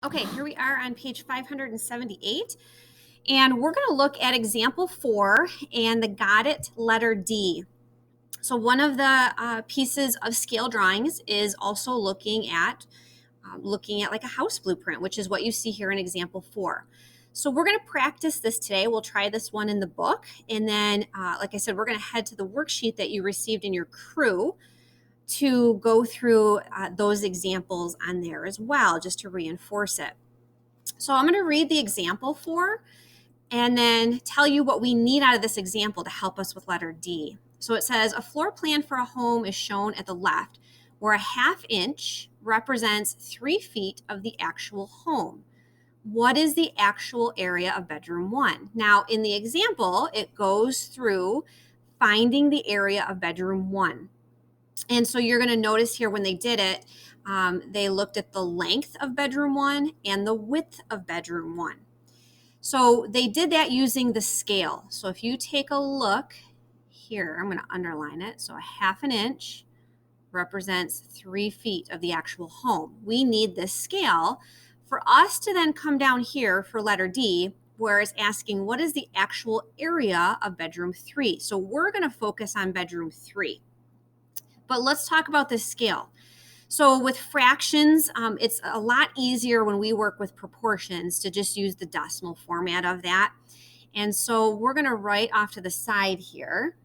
Okay, here we are on page 578, and we're going to look at example 4 and the got it letter D. So one of the pieces of scale drawings is also looking at like a house blueprint, which is what you see here in example 4. So we're going to practice this today. We'll try this one in the book, and then, like I said, we're going to head to the worksheet that you received in your crew to go through those examples on there as well, just to reinforce it. So I'm going to read the example for and then tell you what we need out of this example to help us with letter D. So it says a floor plan for a home is shown at the left, where a ½ inch represents 3 feet of the actual home. What is the actual area of bedroom 1? Now, in the example, it goes through finding the area of bedroom 1. And so you're going to notice here when they did it, they looked at the length of bedroom 1 and the width of bedroom 1. So they did that using the scale. So if you take a look here, I'm going to underline it. So a ½ inch represents 3 feet of the actual home. We need this scale for us to then come down here for letter D, where it's asking what is the actual area of bedroom 3. So we're going to focus on bedroom 3. But let's talk about this scale. So with fractions, it's a lot easier when we work with proportions to just use the decimal format of that. And so we're going to write off to the side here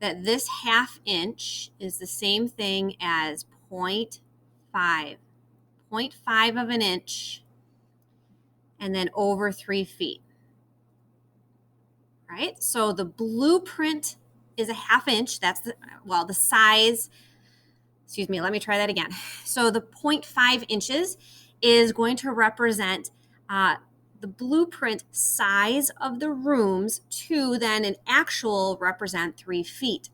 that this ½ inch is the same thing as 0.5. 0.5 of an inch and then over 3 feet. Right? So the blueprint is a ½ inch. That's the size. Excuse me, let me try that again. So the 0.5 inches is going to represent the blueprint size of the rooms to then an actual represent 3 feet.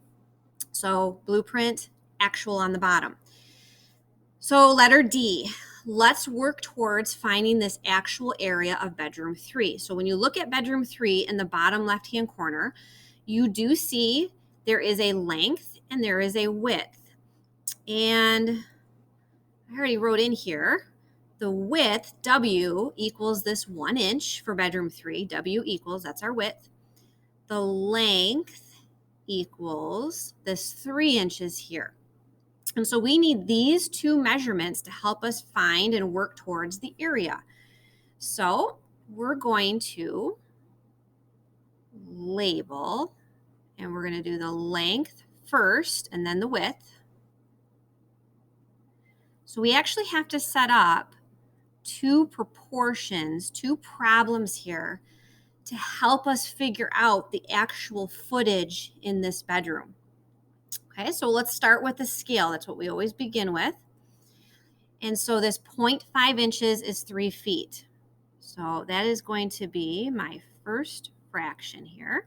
So blueprint, actual on the bottom. So letter D, let's work towards finding this actual area of bedroom 3. So when you look at bedroom 3 in the bottom left-hand corner, you do see there is a length and there is a width. And I already wrote in here, the width, W, equals this 1 inch for bedroom 3. W equals, that's our width. The length equals this 3 inches here. And so we need these two measurements to help us find and work towards the area. So we're going to label, and we're going to do the length first and then the width. So we actually have to set up two proportions, two problems here to help us figure out the actual footage in this bedroom. Okay, so let's start with the scale. That's what we always begin with. And so this 0.5 inches is 3 feet. So that is going to be my first fraction here.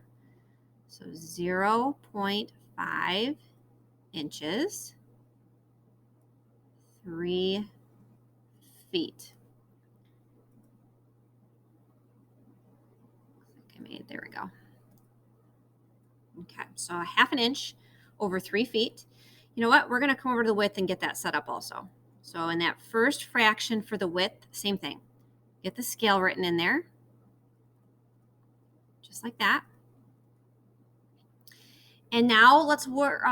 So 0.5 inches, 3 feet. There we go. Okay, so a ½ inch over 3 feet. You know what? We're going to come over to the width and get that set up also. So in that first fraction for the width, same thing. Get the scale written in there, just like that. And now let's work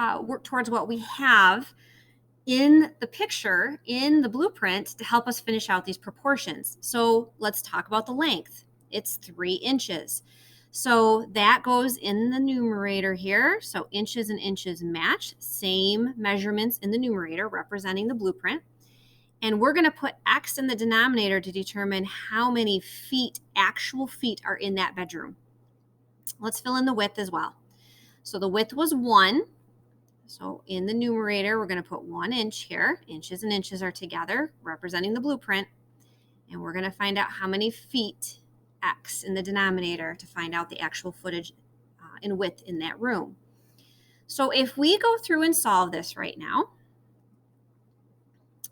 towards what we have in the picture, in the blueprint, to help us finish out these proportions. So let's talk about the length. It's 3 inches. So that goes in the numerator here. So inches and inches match, same measurements in the numerator representing the blueprint. And we're going to put X in the denominator to determine how many feet, actual feet, are in that bedroom. Let's fill in the width as well. So the width was 1. So in the numerator, we're going to put 1 inch here. Inches and inches are together, representing the blueprint. And we're going to find out how many feet, X, in the denominator to find out the actual footage in width in that room. So if we go through and solve this right now,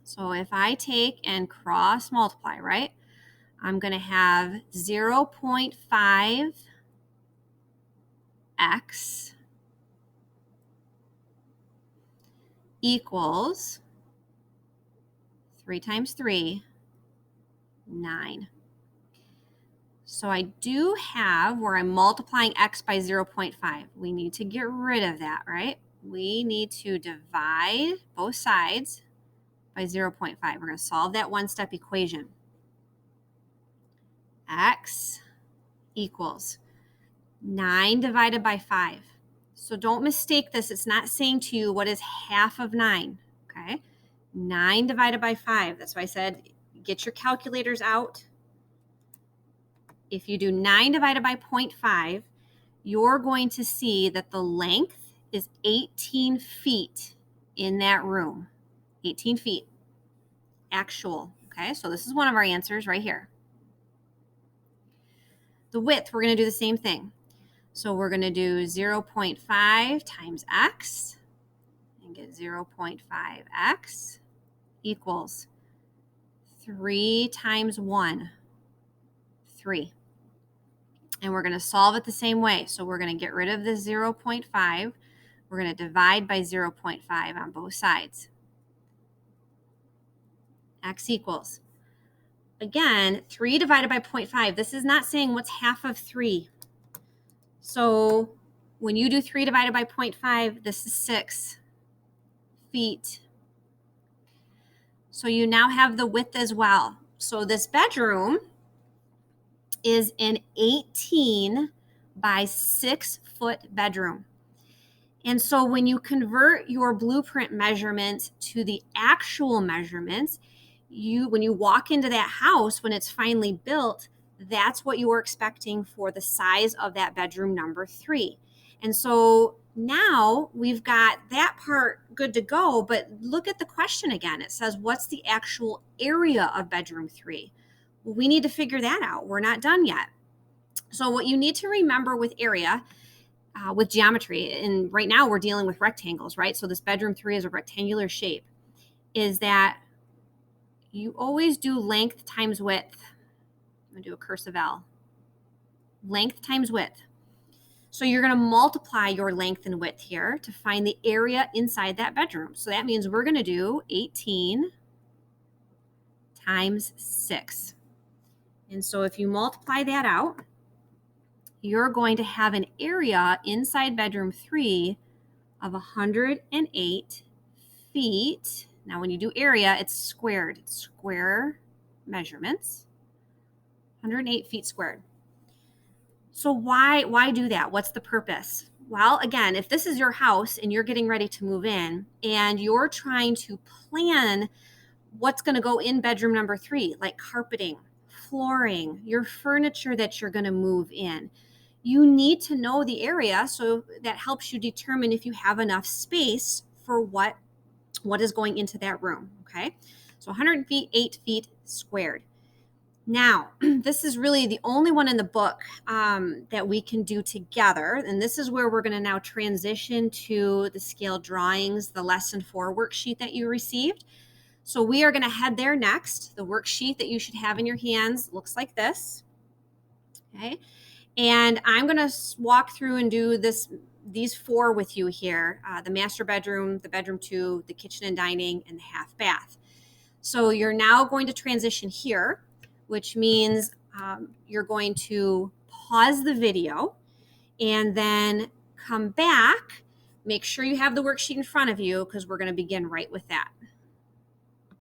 so if I take and cross multiply, right, I'm going to have 0.5 X equals 3 times 3, 9. So I do have where I'm multiplying x by 0.5. We need to get rid of that, right? We need to divide both sides by 0.5. We're going to solve that one-step equation. X equals 9 divided by 5. So don't mistake this. It's not saying to you what is half of 9, okay? 9 divided by 5. That's why I said get your calculators out. If you do 9 divided by 0.5, you're going to see that the length is 18 feet in that room. 18 feet. Actual. Okay, so this is one of our answers right here. The width, we're going to do the same thing. So we're going to do 0.5 times x and get 0.5x equals 3 times 1, 3. And we're going to solve it the same way. So we're going to get rid of the 0.5. We're going to divide by 0.5 on both sides. X equals, again, 3 divided by 0.5. This is not saying what's half of 3. So when you do 3 divided by 0.5, this is 6 feet. So you now have the width as well. So this bedroom is an 18 by 6 foot bedroom. And so when you convert your blueprint measurements to the actual measurements, when you walk into that house, when it's finally built, that's what you were expecting for the size of that bedroom number 3. And so now we've got that part good to go, but look at the question again. It says, what's the actual area of bedroom 3? Well, we need to figure that out. We're not done yet. So what you need to remember with area, with geometry, and right now we're dealing with rectangles, right? So this bedroom 3 is a rectangular shape, is that you always do length times width. I'm going to do a cursive L. Length times width. So you're going to multiply your length and width here to find the area inside that bedroom. So that means we're going to do 18 times 6. And so if you multiply that out, you're going to have an area inside bedroom 3 of 108 feet. Now, when you do area, it's squared. It's square measurements. 108 feet squared. So why do that? What's the purpose? Well, again, if this is your house and you're getting ready to move in and you're trying to plan what's going to go in bedroom number 3, like carpeting, flooring, your furniture that you're going to move in, you need to know the area, so that helps you determine if you have enough space for what is going into that room, okay? So 108 feet squared. Now, this is really the only one in the book that we can do together, and this is where we're going to now transition to the scale drawings, the lesson 4 worksheet that you received. So we are going to head there next. The worksheet that you should have in your hands looks like this, okay? And I'm going to walk through and do these 4 with you here, the master bedroom, the bedroom 2, the kitchen and dining, and the half bath. So you're now going to transition here, which means you're going to pause the video and then come back. Make sure you have the worksheet in front of you because we're going to begin right with that.